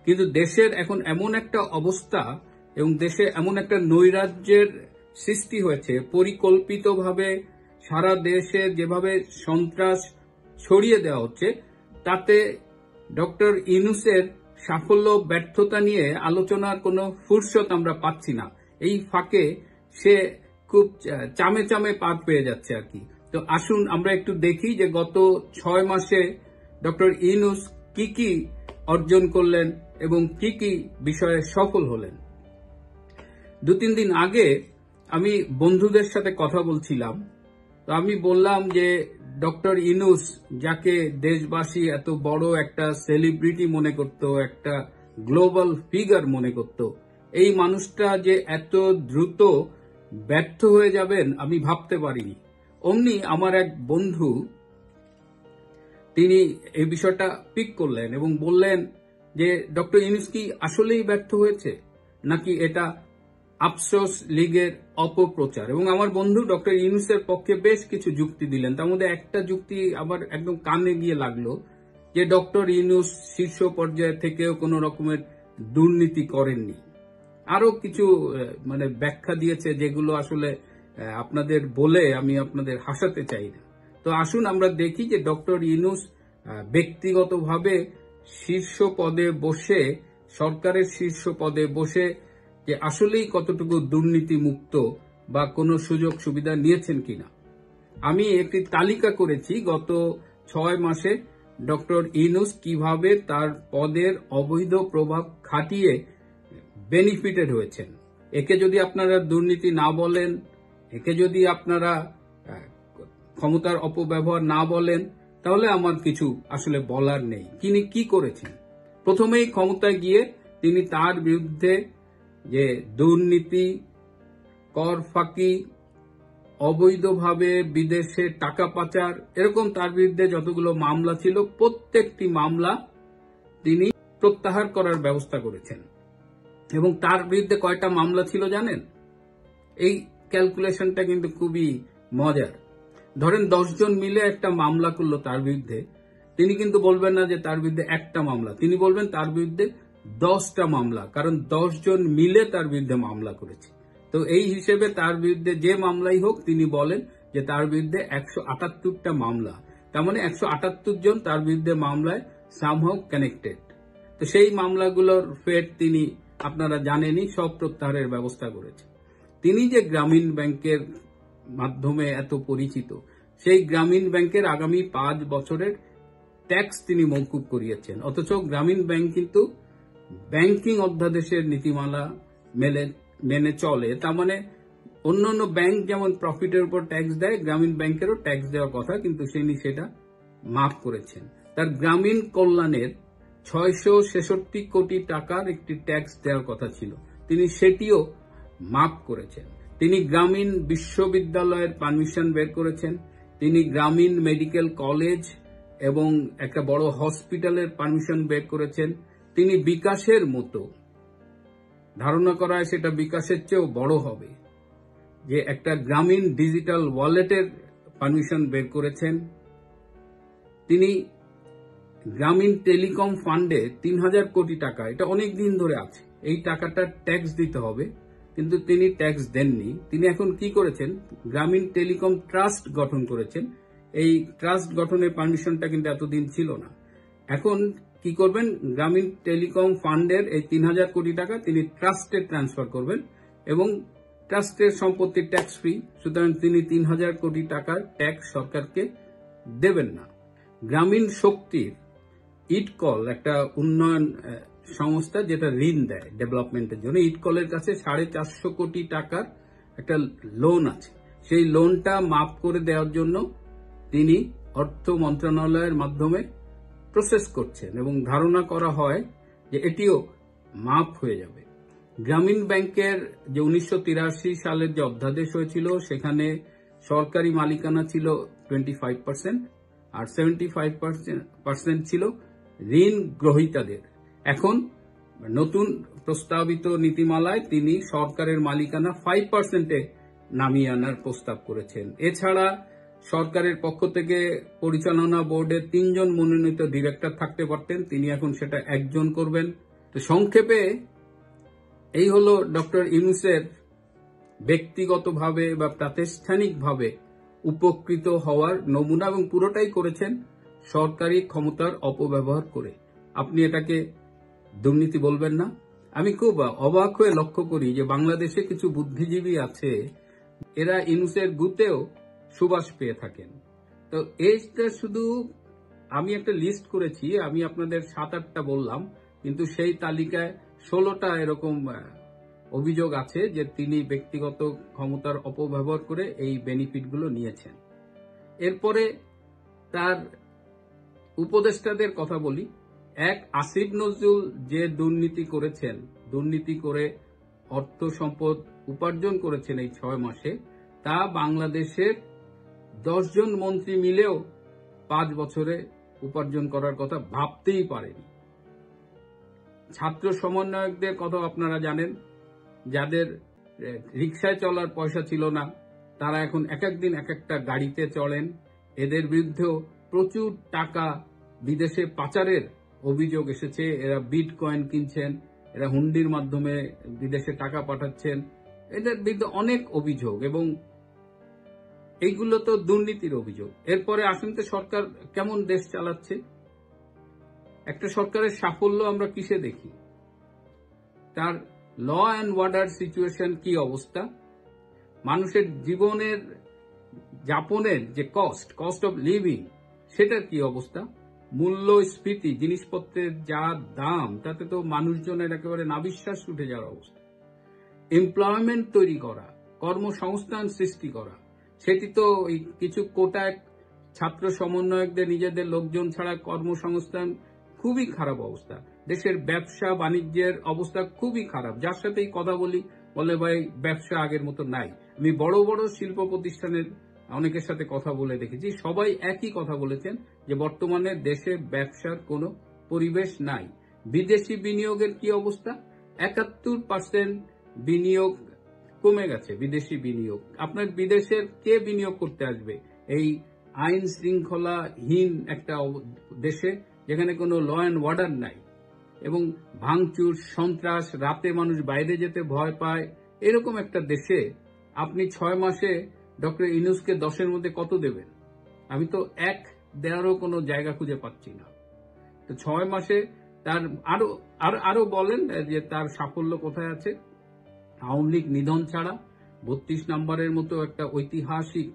কিন্তু দেশের এখন এমন একটা অবস্থা এবং দেশে এমন একটা নৈরাজ্যের সৃষ্টি হয়েছে, পরিকল্পিতভাবে সারা দেশে যেভাবে সন্ত্রাস ছড়িয়ে দেওয়া হচ্ছে, তাতে ডক্টর ইউনূসের সাফল্য ব্যর্থতা নিয়ে আলোচনার কোনো ফুরসত আমরা পাচ্ছি না। এই ফাঁকে সে খুব চামে চামে পার পেয়ে যাচ্ছে আর কি। তো আসুন আমরা একটু দেখি যে গত 6 মাসে ডক্টর ইউনূস কি কি অর্জন করলেন এবং কি কি বিষয়ে সফল হলেন। 2-3 দিন আগে আমি বন্ধুদের সাথে কথা বলছিলাম, তো আমি বললাম যে ডক্টর ইউনূস, যাকে দেশবাসী এত বড় একটা সেলিব্রিটি মনে করত, একটা গ্লোবাল ফিগার মনে করত, এই মানুষটা যে এত দ্রুত ব্যর্থ হয়ে যাবেন আমি ভাবতে পারিনি। অমনি আমার এক বন্ধু তিনি এই বিষয়টা পিক করলেন এবং বললেন যে ডক্টর ইউনূস কি আসলেই ব্যর্থ হয়েছে, নাকি এটা আফসোস লীগের অপপ্রচার। এবং আমার বন্ধু ডক্টর ইউনূসের পক্ষে বেশ কিছু যুক্তি দিলেন। তার মধ্যে একটা যুক্তি আবার একদম কানে গিয়ে লাগলো, যে ডক্টর ইউনূস শীর্ষ পর্যায়ে থেকেও কোনো রকমের দুর্নীতি করেননি। আরো কিছু ব্যাখ্যা দিয়েছে, যেগুলো আসলে আপনাদের বলে আমি আপনাদের হাসাতে চাই না। তো আসুন আমরা দেখি যে ডক্টর ইউনূস ব্যক্তিগতভাবে শীর্ষ পদে বসে, সরকারের শীর্ষ পদে বসে, যে আসলেই কতটুকু দুর্নীতি মুক্ত বা কোনো সুযোগ সুবিধা নিয়েছেন কিনা। আমি একটি তালিকা করেছি গত 6 মাসে ডক্টর ইউনূস কিভাবে তার পদের অবৈধ প্রভাব খাটিয়ে বেনিফিটেড হয়েছেন। একে যদি আপনারা দুর্নীতি না বলেন, একে যদি আপনারা ক্ষমতার অপব্যবহার না বলেন, তাহলে আমার কিছু আসলে বলার নেই। তিনি কি করেছেন? প্রথমেই ক্ষমতায় গিয়ে তিনি তার বিরুদ্ধে যে দুর্নীতি, কর ফাঁকি, অবৈধভাবে বিদেশে টাকা পাচার, এরকম তার বিরুদ্ধে যতগুলো মামলা ছিল প্রত্যেকটি মামলা তিনি প্রত্যাহার করার ব্যবস্থা করেছেন। এবং তার বিরুদ্ধে কয়টা মামলা ছিল জানেন? এই ক্যালকুলেশনটা কিন্তু খুবই মজার। ধরেন 10 জন মিলে একটা মামলা করলো তার বিরুদ্ধে, তিনি কিন্তু বলবেন না যে তার বিরুদ্ধে একটা মামলা, তিনি বলবেন তার বিরুদ্ধে 10টা মামলা, কারণ 10 জন মিলে তার বিরুদ্ধে মামলা করেছে। তো এই হিসেবে তার বিরুদ্ধে যে মামলাই হোক তিনি বলেন যে তার বিরুদ্ধে 178টা মামলা, তার মানে 178 জন তার বিরুদ্ধে মামলায় সামহাউ কানেক্টেড। তো সেই মামলাগুলোর ফের তিনি, আপনারা জানেনই, সব প্রত্যাহারের ব্যবস্থা করেছে। তিনি যে গ্রামীণ ব্যাংকের মাধ্যমে এত পরিচিত, সেই গ্রামীণ ব্যাংকের আগামী 5 বছরের ট্যাক্স তিনি মওকুফ করিয়েছেন। অথচ গ্রামীণ ব্যাংক কিন্তু ব্যাংকিং অধ্যাদেশের নীতিমালা মেনে চলে। তার মানে অন্যান্য ব্যাংক যেমন প্রফিটের উপর ট্যাক্স দেয়, গ্রামীণ ব্যাংকেরও ট্যাক্স দেওয়ার কথা, কিন্তু তিনি সেটা মাফ করেছেন। তার গ্রামীণ কল্যাণের 666 কোটি টাকার একটি ট্যাক্স দেওয়ার কথা ছিল, তিনি সেটিও মাফ করেছেন। তিনি গ্রামীণ বিশ্ববিদ্যালয়ের পারমিশন বের করেছেন, তিনি গ্রামীণ মেডিকেল কলেজ এবং একটা বড় হসপিটালের পারমিশন বের করেছেন। তিনি বিকাশের মতো, ধারণা করা হয় সেটা বিকাশের চেয়েও বড় হবে, যে একটা গ্রামীণ ডিজিটাল ওয়ালেটের পারমিশন বের করেছেন। তিনি গ্রামীণ টেলিকম ফান্ডে 3000 কোটি টাকা, এটা অনেক দিন ধরে আছে, এই টাকাটা ট্যাক্স দিতে হবে, কিন্তু তিনি ট্যাক্স দেননি। তিনি এখন কি করেছেন? গ্রামীণ টেলিকম ট্রাস্ট গঠন করেছেন। এই ট্রাস্ট গঠনের পারমিশনটা কিন্তু এতদিন ছিল না। এখন কি করবেন? গ্রামীণ টেলিকম ফান্ডের এই 3000 কোটি টাকা তিনি ট্রাস্টে ট্রান্সফার করবেন এবং ট্রাস্টের সম্পত্তি ট্যাক্স ফ্রি, সুতরাং তিনি 3000 কোটি টাকার ট্যাক্স সরকারকে দেবেন না। গ্রামীণ শক্তির ইটকল, একটা উন্নয়ন সংস্থা যেটা ঋণ দেয় ডেভেলপমেন্টের জন্য, ইটকলের কাছে 450 কোটি টাকার একটা লোন আছে, সেই লোনটা মাফ করে দেওয়ার জন্য তিনি অর্থ মন্ত্রণালয়ের মাধ্যমে প্রসেস করছেন এবং ধারণা করা হয় যে এটিও মাফ হয়ে যাবে। গ্রামীণ ব্যাংকের যে 1983 সালের যে অধ্যাদেশ হয়েছিল, সেখানে সরকারি মালিকানা ছিল 25% আর 75% ছিল ঋণ গ্রহীতাদের। এখন নতুন প্রস্তাবিত নীতিমালায় তিনি সরকারের মালিকানা 5%-এ নামিয়ে আনার প্রস্তাব করেছেন। এছাড়া সরকারের পক্ষ থেকে পরিচালনা বোর্ডে 3 জন মনোনীত ডিরেক্টর থাকতে পারতেন, তিনি এখন সেটা 1 জন করবেন। তো সংক্ষেপে এই হলো ডক্টর ইউনূসের ব্যক্তিগতভাবে বা প্রাতিষ্ঠানিকভাবে উপকৃত হওয়ার নমুনা, এবং পুরোটাই করেছেন সরকারি ক্ষমতার অপব্যবহার করে। আপনি এটাকে দুর্নীতি বলবেন না? আমি খুব অবাক হয়ে লক্ষ্য করি যে বাংলাদেশে কিছু বুদ্ধিজীবী আছে, এরা ইউনূসের গুতেও সুবাস পেয়ে থাকেন। তো এইটা শুধু আমি একটা লিস্ট করেছি, আমি আপনাদের 7-8টা বললাম, কিন্তু সেই তালিকায় 16টা এরকম অভিযোগ আছে যে তিনি ব্যক্তিগত ক্ষমতার অপব্যবহার করে এই বেনিফিটগুলো নিয়েছেন। এরপরে তার উপদেষ্টাদের কথা বলি। এক, আসিফ নজরুল যে দুর্নীতি করেছেন, দুর্নীতি করে অর্থ সম্পদ উপার্জন করেছেন এই 6 মাসে, তা বাংলাদেশের 10 জন মন্ত্রী মিলেও 5 বছরে উপার্জন করার কথা ভাবতেই পারেনি। ছাত্র সমন্বয়কদের কথা আপনারা জানেন, যাদের রিকশায় চলার পয়সা ছিল না, তারা এখন এক একদিন এক একটা গাড়িতে চলেন। এদের বিরুদ্ধেও প্রচুর টাকা বিদেশে পাচারের অভিযোগ এসেছে। এরা বিটকয়েন কিনছেন, এরা হুন্ডির মাধ্যমে বিদেশে টাকা পাঠাচ্ছেন, এদের বিরুদ্ধে অনেক অভিযোগ, এবং এইগুলো তো দুর্নীতির অভিযোগ। এরপরে আসেন তো সরকার কেমন দেশ চালাচ্ছে। একটা সরকারের সাফল্য আমরা কিসে দেখি? তার ল অ্যান্ড অর্ডার সিচুয়েশন কি অবস্থা, মানুষের জীবনের যাপনের যে কস্ট অফ লিভিং, সেটার কি অবস্থা, মূল্যস্ফীতি, জিনিসপত্রের যা দাম, তাতে তো মানুষজনের একেবারে নাবিশ্বাস উঠে যাওয়ার অবস্থা। এমপ্লয়মেন্ট তৈরি করা, কর্মসংস্থান সৃষ্টি করা, সেটি তো কিছু কোটায় ছাত্র সমন্বয়কদের নিজেদের লোকজন ছাড়া কর্মসংস্থান খুবই খারাপ অবস্থা। দেশের ব্যবসা বাণিজ্যের অবস্থা খুবই খারাপ। যার সাথেই কথা বলি বলে ভাই ব্যবসা আগের মতো নাই। আমি বড় বড় শিল্প প্রতিষ্ঠানের অনেকের সাথে কথা বলে দেখেছি, সবাই একই কথা বলেছেন যে বর্তমানে দেশে ব্যবসার কোনো পরিবেশ নাই। বিদেশি বিনিয়োগের কি অবস্থা? 71% বিনিয়োগ কমে গেছে। বিদেশি বিনিয়োগ, আপনার বিদেশের কে বিনিয়োগ করতে আসবে এই আইন শৃঙ্খলাহীন একটা দেশে, যেখানে কোনো ল অ্যান্ড অর্ডার নাই, এবং ভাঙচুর, সন্ত্রাস, রাতে মানুষ বাইরে যেতে ভয় পায়, এরকম একটা দেশে আপনি 6 মাসে ডক্টর ইউনূসকে 10-এর মধ্যে কত দেবেন? আমি তো 1 দেওয়ারও কোনো জায়গা খুঁজে পাচ্ছি না। তো 6 মাসে তার আরো বলেন যে তার সাফল্য কোথায় আছে। আওয়ামী লীগ নিধন ছাড়া 32 নম্বরের মতো একটা ঐতিহাসিক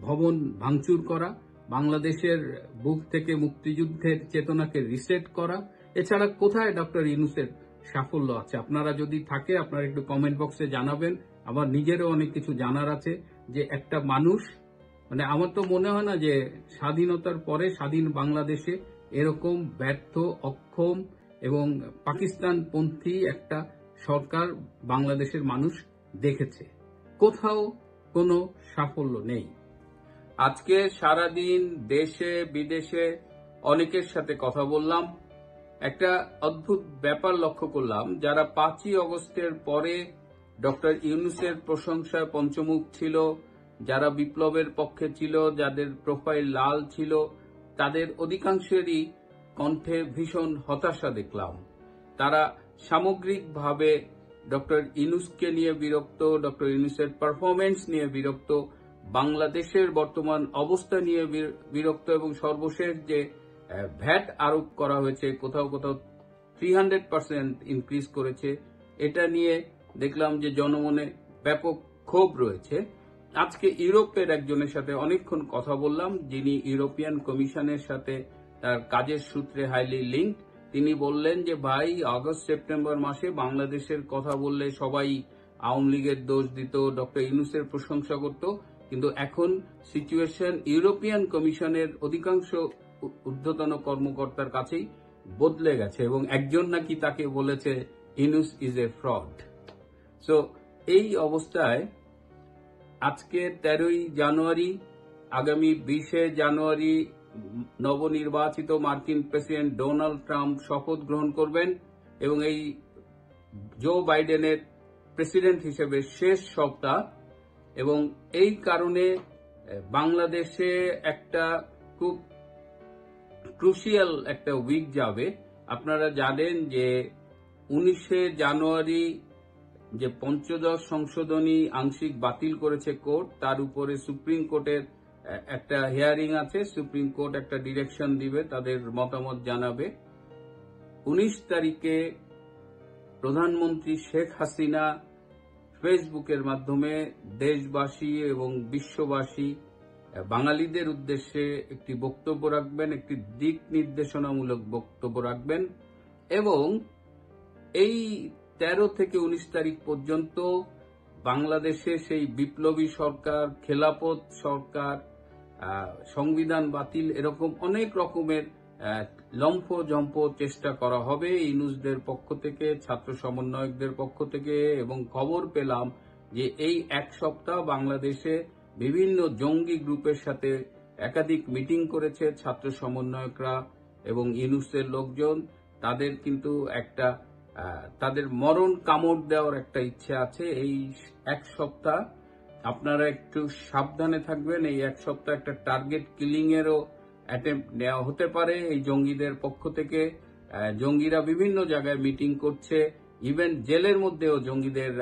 ভবন ভাঙচুর করা, বাংলাদেশের বুক থেকে মুক্তিযুদ্ধের চেতনাকে রিসেট করা, এছাড়া কোথায় ডক্টর ইউনূসের সাফল্য আছে? আপনারা যদি থাকে আপনারা একটু কমেন্ট বক্সে জানাবেন। আমার নিজেরও অনেক কিছু জানার আছে যে একটা মানুষ, মানে আমার তো মনে হয় না যে স্বাধীনতার পরে স্বাধীন বাংলাদেশে এরকম ব্যর্থ, অক্ষম এবং পাকিস্তানপন্থী একটা সরকার বাংলাদেশের মানুষ দেখেছে। কোথাও কোনো সাফল্য নেই। আজকে সারাদিন দেশে বিদেশে অনেকের সাথে কথা বললাম। একটা অদ্ভুত ব্যাপার লক্ষ্য করলাম, যারা 5ই আগস্টের পরে ডক্টর ইউনূসের প্রশংসায় পঞ্চমুখ ছিল, যারা বিপ্লবের পক্ষে ছিল, যাদের প্রোফাইল লাল ছিল, তাদের অধিকাংশেরই কণ্ঠে ভীষণ হতাশা দেখলাম। তারা সামগ্রিকভাবে ডক্টর ইউনূসকে নিয়ে বিরক্ত, ডক্টর ইউনূসের পারফরমেন্স নিয়ে বিরক্ত, বাংলাদেশের বর্তমান অবস্থা নিয়ে বিরক্ত, এবং সর্বশেষ যে ভ্যাট আরোপ করা হয়েছে, কোথাও কোথাও 300% ইনক্রিজ করেছে, এটা নিয়ে দেখলাম যে জনমনে ব্যাপক ক্ষোভ রয়েছে। আজকে ইউরোপের একজনের সাথে অনেকক্ষণ কথা বললাম, যিনি ইউরোপিয়ান কমিশনের সাথে তার কাজের সূত্রে হাইলি লিঙ্কড। তিনি বললেন যে ভাই, আগস্ট সেপ্টেম্বর মাসে বাংলাদেশের কথা বললে সবাই আওয়ামী লীগের দোষ দিত, ডক্টর ইউনূসের প্রশংসা করত, কিন্তু এখন সিচুয়েশন ইউরোপিয়ান কমিশনের অধিকাংশ ঊর্ধ্বতন কর্মকর্তার কাছেই বদলে গেছে, এবং একজন নাকি তাকে বলেছে Yunus is a fraud. So এই অবস্থায় আজকে 13ই জানুয়ারি, আগামী 20শে জানুয়ারি নবনির্বাচিত মার্কিন প্রেসিডেন্ট ডোনাল্ড ট্রাম্প শপথ গ্রহণ করবেন, এবং এই জো বাইডেনের প্রেসিডেন্ট হিসেবে শেষ সপ্তাহ, এবং এই কারণে বাংলাদেশে একটা খুব ক্রুশিয়াল একটা উইক যাবে। আপনারা জানেন যে 19শে জানুয়ারি যে পঞ্চদশ সংশোধনী আংশিক বাতিল করেছে কোর্ট, তার উপরে সুপ্রিম কোর্টের একটা হিয়ারিং আছে। সুপ্রিম কোর্ট একটা ডিরেকশন দিবে, তাদের মতামত জানাবে। 19 তারিখে প্রধানমন্ত্রী শেখ হাসিনা ফেসবুকের মাধ্যমে দেশবাসী এবং বিশ্ববাসী বাঙালিদের উদ্দেশ্যে একটি বক্তব্য রাখবেন, একটি দিক নির্দেশনামূলক বক্তব্য রাখবেন এবং এই 13 থেকে 19 তারিখ পর্যন্ত বাংলাদেশে সেই বিপ্লবী সরকার, খেলাফত সরকার, সংবিধান বাতিল, এরকম অনেক রকমের লম্ফ-জম্প চেষ্টা করা হবে ইউনূসদের পক্ষ থেকে, ছাত্র সমন্বয়কদের পক্ষ থেকে। এবং খবর পেলাম যে এই এক সপ্তাহ বাংলাদেশে বিভিন্ন জঙ্গি গ্রুপের সাথে একাধিক মিটিং করেছে ছাত্র সমন্বয়করা এবং ইউনূসের লোকজন। তাদের কিন্তু তাদের মরণ কামড় দেওয়ার একটা ইচ্ছে আছে। এই এক সপ্তাহ আপনারা একটু সাবধানে থাকবেন। এই এক সপ্তাহ একটা টার্গেট কিলিং এরও অ্যাটেম্প্ট নেওয়া হতে পারে এই জঙ্গিদের পক্ষ থেকে। জঙ্গিরা বিভিন্ন জায়গায় মিটিং করছে, ইভেন জেলের মধ্যেও জঙ্গিদের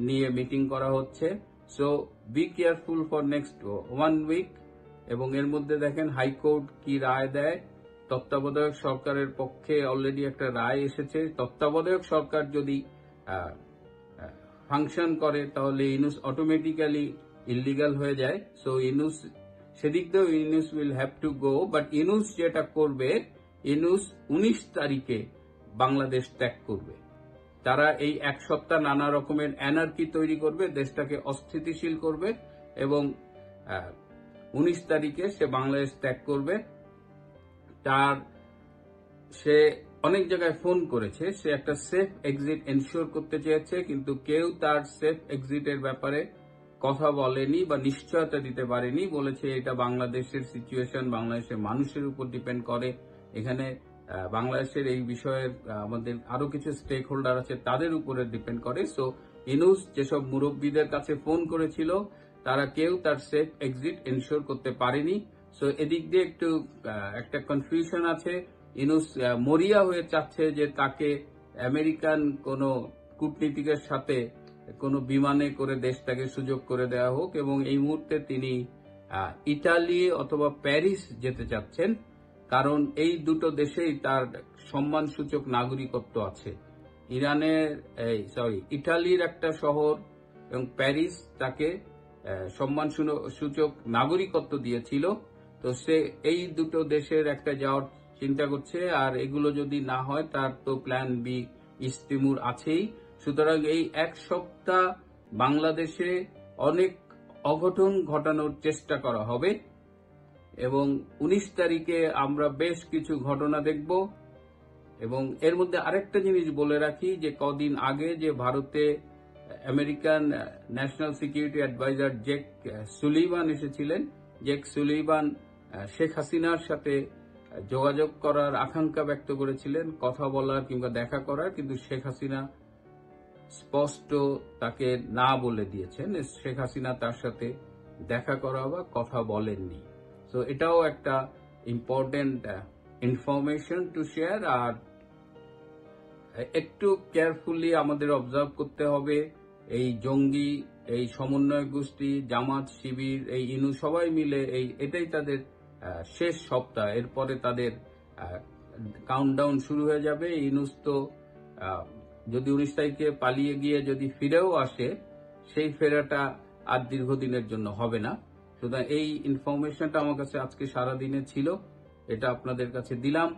নিয়ে মিটিং করা হচ্ছে। So be careful for next 1 week. এবং এর মধ্যে দেখেন হাইকোর্ট কি রায় দেয়। তত্ত্বাবধায়ক সরকারের পক্ষে অলরেডি একটা রায় এসেছে। তত্ত্বাবধায়ক সরকার যদি ফাংশন করে তাহলে ইউনূস অটোমেটিক্যালি ইলিগাল হয়ে যায়। সো ইউনূস সেদিক দিয়েও Yunus will have to go. But Yunus যেটা করবে, ইউনূস 19 তারিখে বাংলাদেশ ত্যাগ করবে। তারা এই এক সপ্তাহ নানা রকমের অ্যানার্কি তৈরি করবে, দেশটাকে অস্থিতিশীল করবে এবং 19 তারিখে সে বাংলাদেশ ত্যাগ করবে। সে অনেক জায়গায় ফোন করেছে, সে একটা সেফ এক্সিট এনশিওর করতে চেয়েছে, কিন্তু কেউ তার সেফ এক্সিটের ব্যাপারে কথা বলেনি বা নিশ্চয়তা দিতে পারেনি। বলেছে এটা বাংলাদেশের সিচুয়েশন, বাংলাদেশের মানুষের উপর ডিপেন্ড করে। এখানে বাংলাদেশের এই বিষয়ের আমাদের আরো কিছু স্টেক হোল্ডার আছে, তাদের উপরে ডিপেন্ড করে। সো ইউনূস যেসব মুরব্বীদের কাছে ফোন করেছিল তারা কেউ তার সেফ এক্সিট এনশিওর করতে পারেনি। সো এদিক দিয়ে একটু একটা কনফিউশন আছে। ইউনূস মরিয়া হয়ে চাচ্ছে যে তাকে আমেরিকান কোন কূটনীতিকের সাথে কোন বিমানে করে দেশটাকে সুযোগ করে দেওয়া হোক এবং এই মুহূর্তে তিনি ইটালি অথবা প্যারিস যেতে চাচ্ছেন, কারণ এই দুটো দেশেই তার সম্মানসূচক নাগরিকত্ব আছে। ইটালির একটা শহর এবং প্যারিস তাকে সম্মানসূচক নাগরিকত্ব দিয়েছিল। তো সে এই দুটো দেশের একটা যাওয়ার চিন্তা করছে, আর এগুলো যদি না হয় তার তো প্ল্যান বি ইস্তিমুর আছেই। সুতরাং এই এক সপ্তাহ বাংলাদেশে অনেক অঘটন ঘটানোর চেষ্টা করা হবে এবং 19 তারিখে আমরা বেশ কিছু ঘটনা দেখব। এবং এর মধ্যে আরেকটা জিনিস বলে রাখি যে কদিন আগে যে ভারতে American national security adviser Jake Sullivan এসেছিলেন, জেক সুলিভান শেখ হাসিনার সাথে যোগাযোগ করার আকাঙ্ক্ষা ব্যক্ত করেছিলেন, কথা বলার কিংবা দেখা করার, কিন্তু শেখ হাসিনা স্পষ্ট তাকে না বলে দিয়েছেন। শেখ হাসিনা তার সাথে দেখা করা বা কথা বলেননি। তো এটাও একটা ইম্পর্টেন্ট ইনফরমেশন টু শেয়ার। আর একটু কেয়ারফুলি আমাদের অবজার্ভ করতে হবে এই জঙ্গি, এই সমন্বয় গোষ্ঠী, জামাত, শিবির, এই ইউনূস সবাই মিলে এটাই তাদের শেষ সপ্তাহ। এরপরে তাদের কাউন্টডাউন শুরু হয়ে যাবে। ইউনূস তো যদি 19 তারিখে পালিয়ে গিয়ে যদি ফিরেও আসে, সেই ফেরাটা আর দীর্ঘদিনের জন্য হবে না। সুতরাং এই ইনফরমেশনটা আমার কাছে আজকে সারাদিনে ছিল, এটা আপনাদের কাছে দিলাম।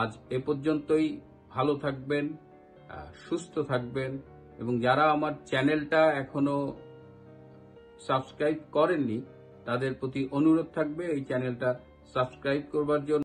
আজ এ পর্যন্তই। ভালো থাকবেন, সুস্থ থাকবেন এবং যারা আমার চ্যানেলটা এখনো সাবস্ক্রাইব করেননি তাদের প্রতি অনুরোধ থাকবে এই চ্যানেলটা সাবস্ক্রাইব করবার জন্য।